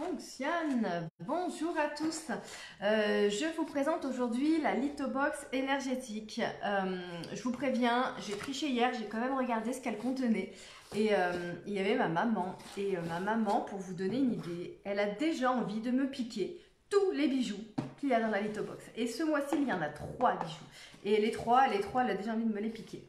fonctionne. Bonjour à tous. Je vous présente aujourd'hui la Lithobox énergétique. Je vous préviens, j'ai triché hier, j'ai quand même regardé ce qu'elle contenait. Et il y avait ma maman. Et ma maman, pour vous donner une idée, elle a déjà envie de me piquer tous les bijoux qu'il y a dans la Lithobox. Et ce mois-ci, il y en a 3 bijoux. Et les trois, elle a déjà envie de me les piquer.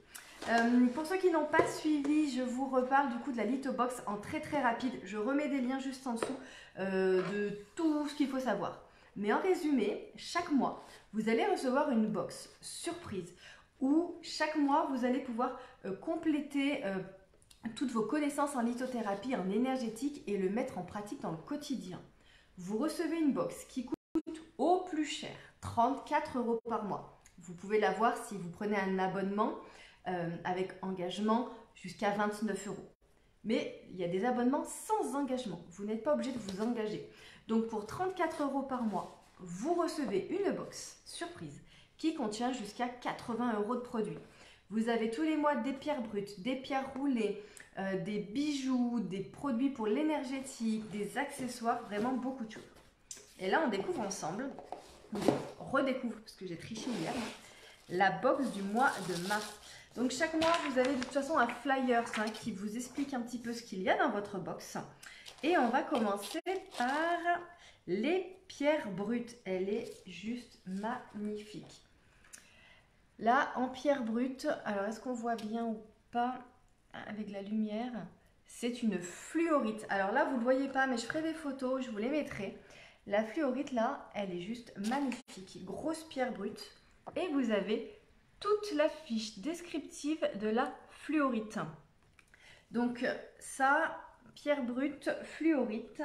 Pour ceux qui n'ont pas suivi, je vous reparle du coup de la Lithobox en très rapide. Je remets des liens juste en dessous de tout ce qu'il faut savoir. Mais en résumé, chaque mois, vous allez recevoir une box surprise où chaque mois, vous allez pouvoir compléter toutes vos connaissances en lithothérapie, en énergétique et le mettre en pratique dans le quotidien. Vous recevez une box qui coûte au plus cher 34 € par mois. Vous pouvez l'avoir si vous prenez un abonnement avec engagement jusqu'à 29 €. Mais il y a des abonnements sans engagement. Vous n'êtes pas obligé de vous engager. Donc pour 34 € par mois, vous recevez une box surprise qui contient jusqu'à 80 € de produits. Vous avez tous les mois des pierres brutes, des pierres roulées, des bijoux, des produits pour l'énergétique, des accessoires, vraiment beaucoup de choses. Et là, on découvre ensemble, on redécouvre, parce que j'ai triché hier, la box du mois de mars. Donc chaque mois, vous avez de toute façon un flyer qui vous explique un petit peu ce qu'il y a dans votre box. Et on va commencer par les pierres brutes. Elle est juste magnifique. Là, en pierre brute, alors est-ce qu'on voit bien ou pas avec la lumière? C'est une fluorite. Alors là, vous ne le voyez pas, mais je ferai des photos, je vous les mettrai. La fluorite, là, elle est juste magnifique. Grosse pierre brute. Et vous avez toute la fiche descriptive de la fluorite. Donc ça, pierre brute, fluorite.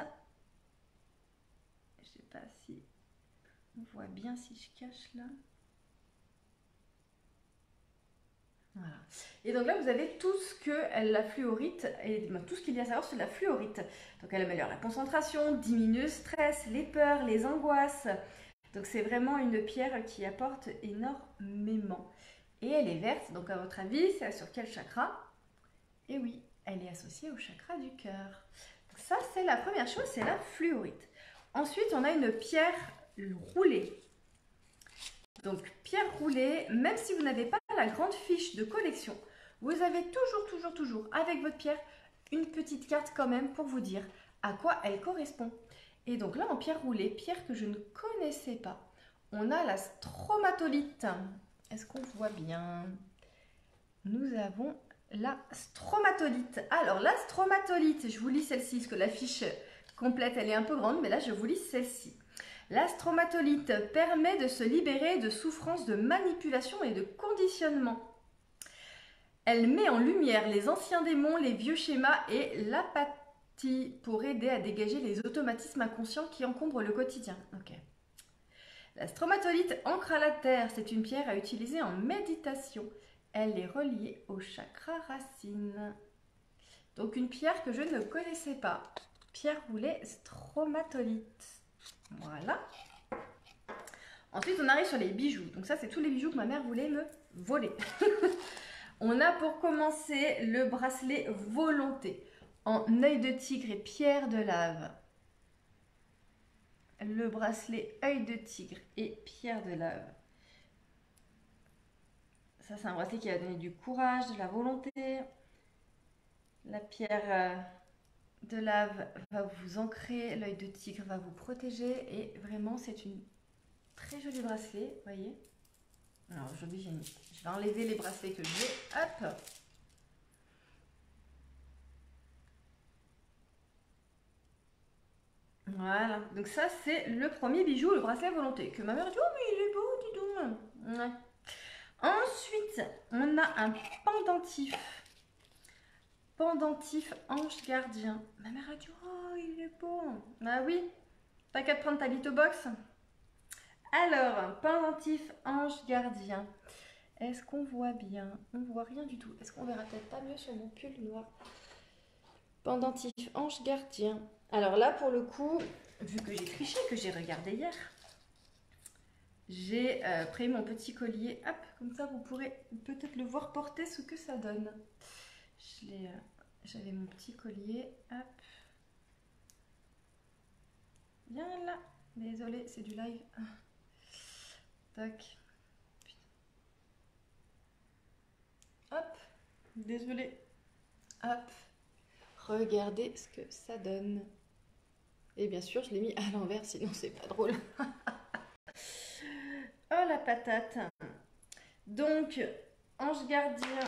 Je ne sais pas si on voit bien si je cache là. Voilà. Et donc là, vous avez tout ce que la fluorite, et tout ce qu'il y a à savoir sur la fluorite. Donc elle améliore la concentration, diminue le stress, les peurs, les angoisses. Donc c'est vraiment une pierre qui apporte énormément. Et elle est verte, donc à votre avis, c'est sur quel chakra? Et oui, elle est associée au chakra du cœur. Ça, c'est la première chose, c'est la fluorite. Ensuite, on a une pierre roulée. Donc, pierre roulée, même si vous n'avez pas la grande fiche de collection, vous avez toujours, avec votre pierre, une petite carte quand même pour vous dire à quoi elle correspond. Et donc là, en pierre roulée, pierre que je ne connaissais pas, on a la stromatolite. Est-ce qu'on voit bien? Nous avons la stromatolite. Alors, la stromatolite, je vous lis celle-ci, parce que la fiche complète, elle est un peu grande, mais là, je vous lis celle-ci. La stromatolite permet de se libérer de souffrances de manipulation et de conditionnement. Elle met en lumière les anciens démons, les vieux schémas et l'apathie pour aider à dégager les automatismes inconscients qui encombrent le quotidien. Okay. La stromatolite ancre à la terre. C'est une pierre à utiliser en méditation. Elle est reliée au chakra racine. Donc une pierre que je ne connaissais pas. Pierre roulée stromatolite. Voilà. Ensuite, on arrive sur les bijoux. Donc ça, c'est tous les bijoux que ma mère voulait me voler. On a pour commencer le bracelet volonté en œil de tigre et pierre de lave. Le bracelet œil de tigre et pierre de lave. Ça, c'est un bracelet qui va donner du courage, de la volonté. La pierre de lave va vous ancrer, l'œil de tigre va vous protéger. Et vraiment, c'est une très joli bracelet, vous voyez. Alors aujourd'hui, je vais enlever les bracelets que j'ai. Hop! Voilà, donc ça c'est le premier bijou, le bracelet volonté, que ma mère dit, oh mais il est beau, dis donc. Ouais. Ensuite, on a un pendentif. Pendentif ange gardien. Ma mère a dit, oh il est beau. Bah oui, t'as qu'à prendre ta Lithobox. Alors, pendentif ange gardien. Est-ce qu'on voit bien? On voit rien du tout. Est-ce qu'on verra peut-être pas mieux sur mon pull noir? Pendentif ange gardien. Alors là, pour le coup, vu que j'ai triché, que j'ai regardé hier, j'ai pris mon petit collier. Hop, comme ça, vous pourrez peut-être le voir porter ce que ça donne. J'avais mon petit collier. Hop. Viens là. Désolée, c'est du live. Tac. Hop. Désolée. Hop. Regardez ce que ça donne. Et bien sûr, je l'ai mis à l'envers, sinon c'est pas drôle. Oh la patate. Donc, ange gardien.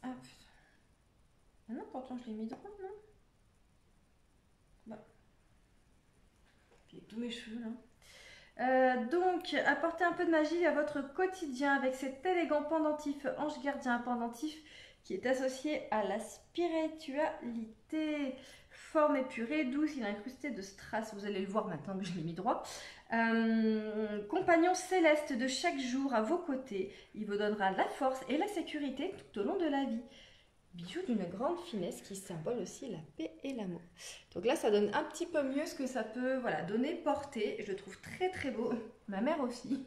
Hop. Ah non, pourtant je l'ai mis droit, non? Bon. Puis tous mes cheveux là. Donc, apportez un peu de magie à votre quotidien avec cet élégant pendentif ange gardien pendentif qui est associé à la spiritualité. Forme épurée, douce, il est incrusté de strass, vous allez le voir maintenant que je l'ai mis droit. Compagnon céleste de chaque jour à vos côtés, il vous donnera la force et la sécurité tout au long de la vie. Bijou d'une grande finesse qui symbole aussi la paix et l'amour. Donc là, ça donne un petit peu mieux ce que ça peut voilà, donner, porter. Je le trouve très très beau. Ma mère aussi.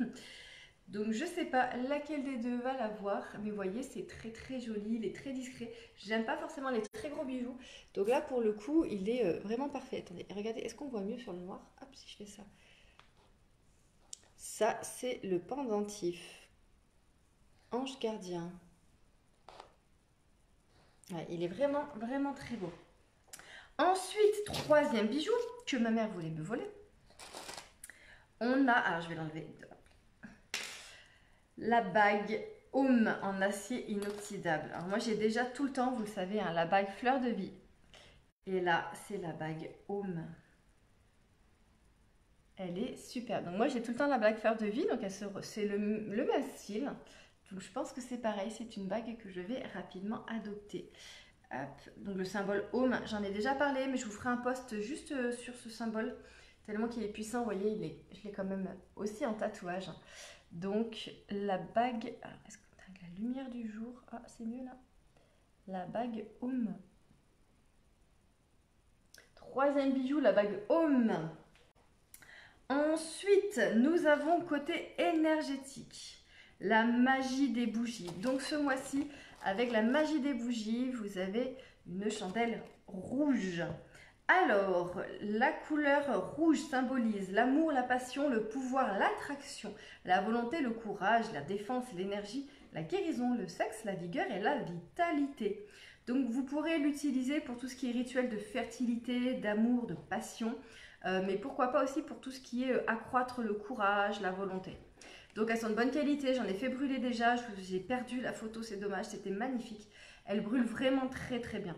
Donc je sais pas laquelle des deux va l'avoir. Mais vous voyez, c'est très très joli. Il est très discret. J'aime pas forcément les très gros bijoux. Donc là, pour le coup, il est vraiment parfait. Attendez, regardez, est-ce qu'on voit mieux sur le noir? Hop, si je fais ça. Ça, c'est le pendentif. Ange gardien. Ouais, il est vraiment, vraiment très beau. Ensuite, troisième bijou que ma mère voulait me voler. On a, alors je vais l'enlever, la bague Homme en acier inoxydable. Alors moi j'ai déjà tout le temps, vous le savez, hein, la bague fleur de vie. Et là, c'est la bague Homme. Elle est super. Donc moi j'ai tout le temps la bague fleur de vie, donc c'est le même style. Donc je pense que c'est pareil, c'est une bague que je vais rapidement adopter. Hop. Donc le symbole Home, j'en ai déjà parlé, mais je vous ferai un post juste sur ce symbole, tellement qu'il est puissant, vous voyez, je l'ai quand même aussi en tatouage. Donc la bague, est-ce que la lumière du jour, ah c'est mieux là, la bague Home. Troisième bijou, la bague Home. Ensuite, nous avons côté énergétique, la magie des bougies. Donc ce mois-ci, avec la magie des bougies, vous avez une chandelle rouge. Alors, la couleur rouge symbolise l'amour, la passion, le pouvoir, l'attraction, la volonté, le courage, la défense, l'énergie, la guérison, le sexe, la vigueur et la vitalité. Donc vous pourrez l'utiliser pour tout ce qui est rituel de fertilité, d'amour, de passion, mais pourquoi pas aussi pour tout ce qui est accroître le courage, la volonté. Donc elles sont de bonne qualité, j'en ai fait brûler déjà, j'ai perdu la photo, c'est dommage, c'était magnifique. Elle brûle vraiment très très bien.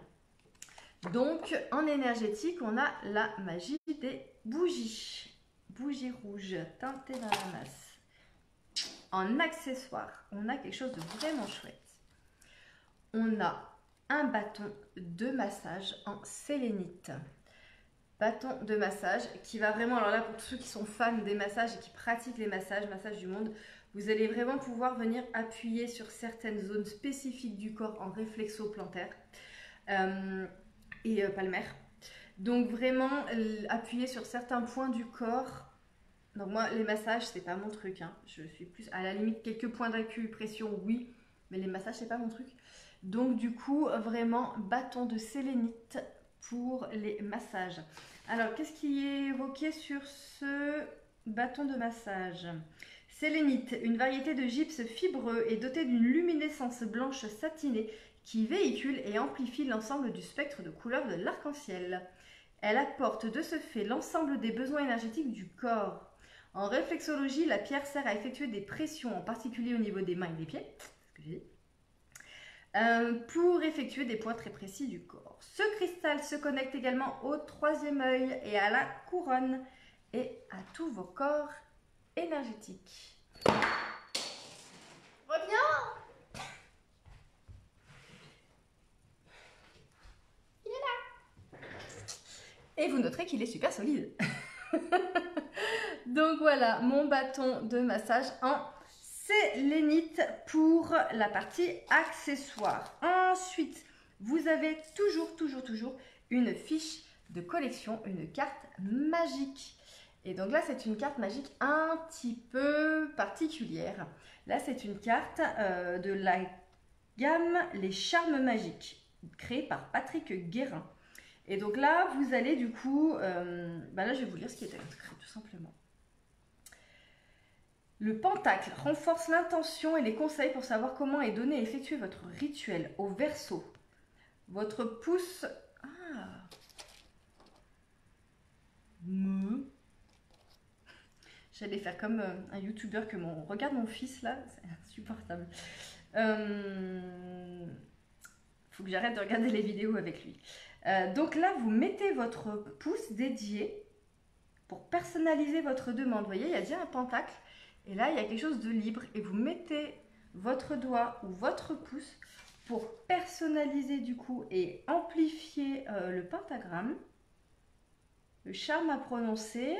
Donc en énergétique, on a la magie des bougies. Bougies rouges teintées dans la masse. En accessoire, on a quelque chose de vraiment chouette. On a un bâton de massage en sélénite. Bâton de massage qui va vraiment, alors là pour tous ceux qui sont fans des massages et qui pratiquent les massages du monde, vous allez vraiment pouvoir venir appuyer sur certaines zones spécifiques du corps en réflexo-plantaire et palmaire. Donc vraiment appuyer sur certains points du corps. Donc moi les massages c'est pas mon truc, hein. Je suis plus à la limite quelques points d'acupression oui, mais les massages c'est pas mon truc. Donc du coup vraiment bâton de sélénite pour les massages. Alors, qu'est-ce qui est évoqué sur ce bâton de massage? Sélénite, une variété de gypse fibreux et dotée d'une luminescence blanche satinée qui véhicule et amplifie l'ensemble du spectre de couleurs de l'arc-en-ciel. Elle apporte de ce fait l'ensemble des besoins énergétiques du corps. En réflexologie, la pierre sert à effectuer des pressions, en particulier au niveau des mains et des pieds, c'est ce que j'ai dit. Pour effectuer des points très précis du corps. Ce cristal se connecte également au troisième œil et à la couronne et à tous vos corps énergétiques. Reviens! Il est là! Et vous noterez qu'il est super solide. Donc voilà, mon bâton de massage en sélénite pour la partie accessoires. Ensuite, vous avez toujours une fiche de collection, une carte magique. Et donc là, c'est une carte magique un petit peu particulière. Là, c'est une carte de la gamme Les Charmes Magiques, créée par Patrick Guérin. Et donc là, vous allez du coup, là je vais vous lire ce qui était inscrit tout simplement. Le pentacle renforce l'intention et les conseils pour savoir comment est donné et effectuer votre rituel. Au Verseau, votre pouce... Ah. J'allais faire comme un youtubeur que mon... Regarde mon fils là, c'est insupportable. Faut que j'arrête de regarder les vidéos avec lui. Donc là, vous mettez votre pouce dédié pour personnaliser votre demande. Vous voyez, il y a déjà un pentacle. Et là, il y a quelque chose de libre. Et vous mettez votre doigt ou votre pouce pour personnaliser du coup et amplifier le pentagramme. Le charme à prononcer.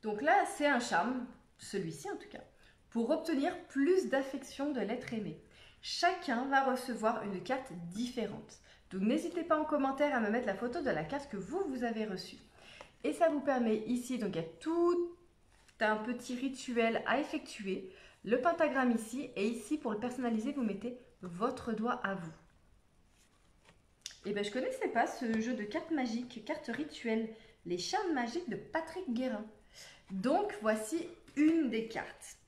Donc là, c'est un charme, celui-ci en tout cas, pour obtenir plus d'affection de l'être aimé. Chacun va recevoir une carte différente. Donc n'hésitez pas en commentaire à me mettre la photo de la carte que vous avez reçue. Et ça vous permet ici, donc il y a tout un petit rituel à effectuer. Le pentagramme ici, et ici pour le personnaliser, vous mettez votre doigt à vous. Et bien je ne connaissais pas ce jeu de cartes magiques, cartes rituelles, les charmes magiques de Patrick Guérin. Donc voici une des cartes.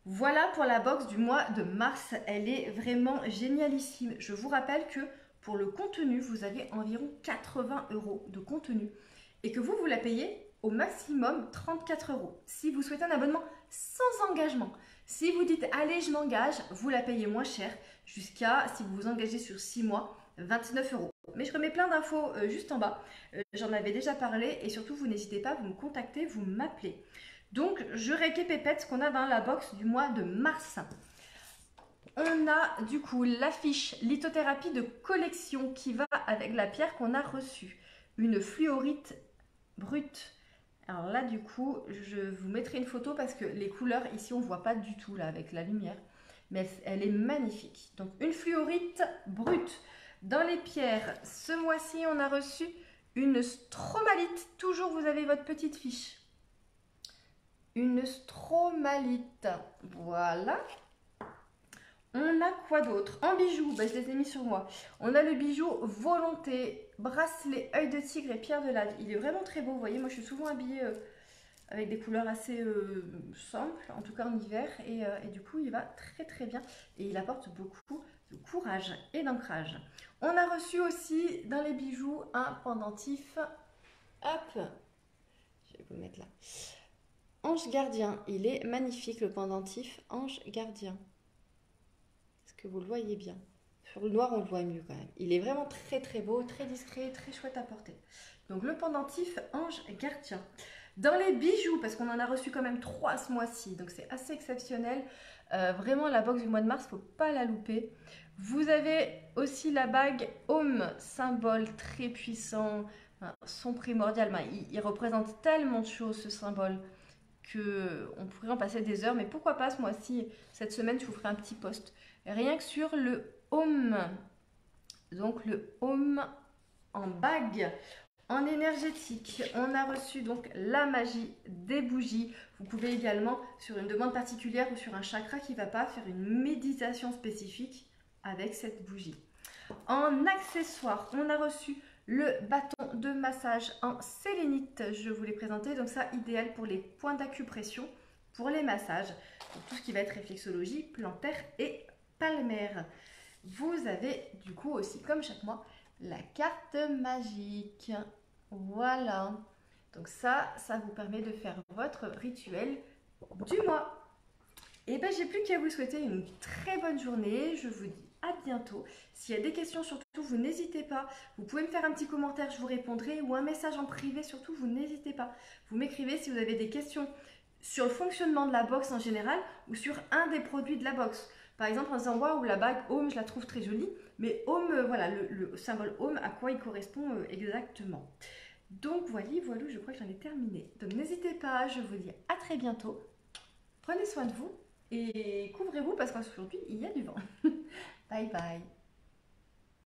Voilà pour la box du mois de mars, elle est vraiment génialissime. Je vous rappelle que pour le contenu, vous avez environ 80 € de contenu et que vous la payez au maximum 34 €. Si vous souhaitez un abonnement sans engagement, si vous dites allez je m'engage, vous la payez moins cher jusqu'à, si vous vous engagez sur 6 mois, 29 €. Mais je remets plein d'infos juste en bas, j'en avais déjà parlé et surtout vous n'hésitez pas, vous me contactez, vous m'appelez. Donc je récapitule ce qu'on a dans la box du mois de mars. On a du coup l'affiche lithothérapie de collection qui va avec la pierre qu'on a reçue. Une fluorite brute. Alors là du coup je vous mettrai une photo parce que les couleurs ici on ne voit pas du tout là avec la lumière. Mais elle est magnifique. Donc une fluorite brute. Dans les pierres, ce mois-ci on a reçu une stromalite. Toujours vous avez votre petite fiche. Une stromalite. Voilà. On a quoi d'autre? En bijoux, je les ai mis sur moi. On a le bijou Volonté, bracelet, œil de tigre et pierre de lave. Il est vraiment très beau. Vous voyez, moi je suis souvent habillée avec des couleurs assez simples, en tout cas en hiver. Et du coup, il va très bien. Et il apporte beaucoup de courage et d'ancrage. On a reçu aussi dans les bijoux un pendentif. Hop, je vais vous le mettre là. Ange gardien, il est magnifique le pendentif Ange gardien. Est-ce que vous le voyez bien? Sur le noir, on le voit mieux quand même. Il est vraiment très beau, très discret, très chouette à porter. Donc le pendentif Ange gardien. Dans les bijoux, parce qu'on en a reçu quand même 3 ce mois-ci, donc c'est assez exceptionnel. Vraiment, la box du mois de mars, il ne faut pas la louper. Vous avez aussi la bague Homme, symbole très puissant, son primordial. Il représente tellement de choses, ce symbole, qu'on pourrait en passer des heures, mais pourquoi pas ce mois-ci, cette semaine, je vous ferai un petit post. Rien que sur le Homme, donc le Homme en bague, en énergétique, on a reçu donc la magie des bougies. Vous pouvez également, sur une demande particulière ou sur un chakra qui ne va pas, faire une méditation spécifique avec cette bougie. En accessoire, on a reçu le bâton de massage en sélénite, je vous l'ai présenté, donc ça idéal pour les points d'acupression, pour les massages, pour tout ce qui va être réflexologie, plantaire et palmaire. Vous avez du coup aussi, comme chaque mois, la carte magique. Voilà. Donc ça vous permet de faire votre rituel du mois. Et bien, j'ai plus qu'à vous souhaiter une très bonne journée. Je vous dis à bientôt. S'il y a des questions, surtout, vous n'hésitez pas. Vous pouvez me faire un petit commentaire, je vous répondrai. Ou un message en privé, surtout, vous n'hésitez pas. Vous m'écrivez si vous avez des questions sur le fonctionnement de la box en général ou sur un des produits de la box. Par exemple, en disant waouh, la bague Homme, je la trouve très jolie. Mais Homme, voilà, le symbole Homme, à quoi il correspond exactement. Donc voilà, je crois que j'en ai terminé. Donc n'hésitez pas, je vous dis à très bientôt. Prenez soin de vous et couvrez-vous parce qu'aujourd'hui, il y a du vent. Bye bye.